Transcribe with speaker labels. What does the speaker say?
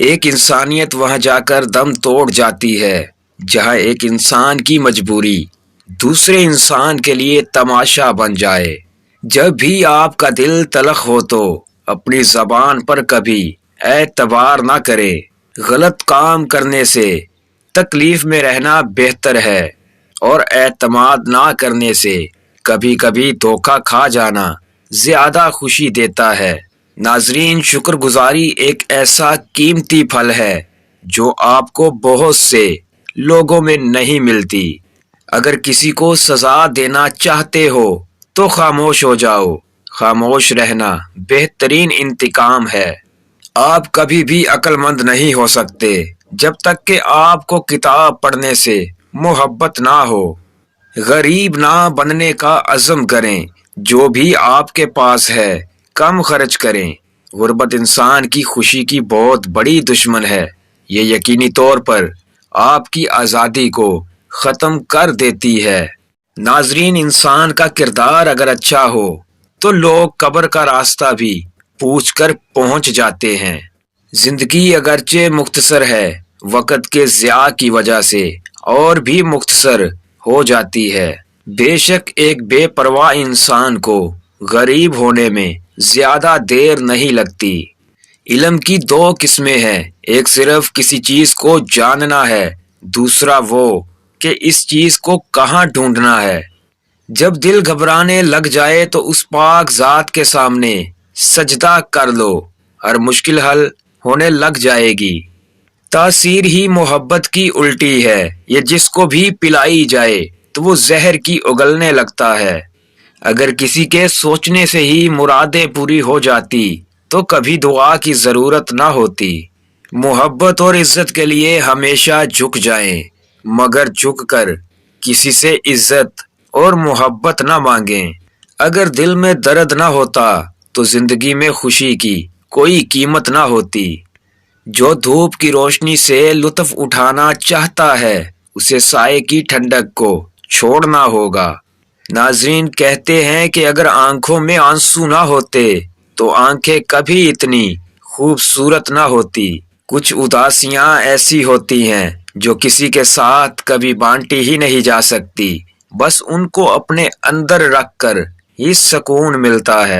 Speaker 1: ایک انسانیت وہاں جا کر دم توڑ جاتی ہے جہاں ایک انسان کی مجبوری دوسرے انسان کے لیے تماشا بن جائے۔ جب بھی آپ کا دل تلخ ہو تو اپنی زبان پر کبھی اعتبار نہ کرے۔ غلط کام کرنے سے تکلیف میں رہنا بہتر ہے اور اعتماد نہ کرنے سے کبھی کبھی دھوکہ کھا جانا زیادہ خوشی دیتا ہے۔ ناظرین، شکر گزاری ایک ایسا قیمتی پھل ہے جو آپ کو بہت سے لوگوں میں نہیں ملتی۔ اگر کسی کو سزا دینا چاہتے ہو تو خاموش ہو جاؤ۔ خاموش رہنا بہترین انتقام ہے۔ آپ کبھی بھی عقل مند نہیں ہو سکتے جب تک کہ آپ کو کتاب پڑھنے سے محبت نہ ہو۔ غریب نہ بننے کا عزم کریں۔ جو بھی آپ کے پاس ہے کم خرچ کریں۔ غربت انسان کی خوشی کی بہت بڑی دشمن ہے۔ یہ یقینی طور پر آپ کی آزادی کو ختم کر دیتی ہے۔ ناظرین، انسان کا کردار اگر اچھا ہو تو لوگ قبر کا راستہ بھی پوچھ کر پہنچ جاتے ہیں۔ زندگی اگرچہ مختصر ہے، وقت کے ضیاع کی وجہ سے اور بھی مختصر ہو جاتی ہے۔ بے شک ایک بے پرواہ انسان کو غریب ہونے میں زیادہ دیر نہیں لگتی۔ علم کی دو قسمیں ہیں، ایک صرف کسی چیز کو جاننا ہے، دوسرا وہ کہ اس چیز کو کہاں ڈھونڈنا ہے۔ جب دل گھبرانے لگ جائے تو اس پاک ذات کے سامنے سجدہ کر لو، ہر مشکل حل ہونے لگ جائے گی۔ تاثیر ہی محبت کی الٹی ہے، یہ جس کو بھی پلائی جائے تو وہ زہر کی اگلنے لگتا ہے۔ اگر کسی کے سوچنے سے ہی مرادیں پوری ہو جاتی تو کبھی دعا کی ضرورت نہ ہوتی۔ محبت اور عزت کے لیے ہمیشہ جھک جائیں، مگر جھک کر کسی سے عزت اور محبت نہ مانگیں۔ اگر دل میں درد نہ ہوتا تو زندگی میں خوشی کی کوئی قیمت نہ ہوتی۔ جو دھوپ کی روشنی سے لطف اٹھانا چاہتا ہے اسے سائے کی ٹھنڈک کو چھوڑنا ہوگا۔ ناظرین، کہتے ہیں کہ اگر آنکھوں میں آنسو نہ ہوتے تو آنکھیں کبھی اتنی خوبصورت نہ ہوتی۔ کچھ اداسیاں ایسی ہوتی ہیں جو کسی کے ساتھ کبھی بانٹی ہی نہیں جا سکتی، بس ان کو اپنے اندر رکھ کر ہی سکون ملتا ہے۔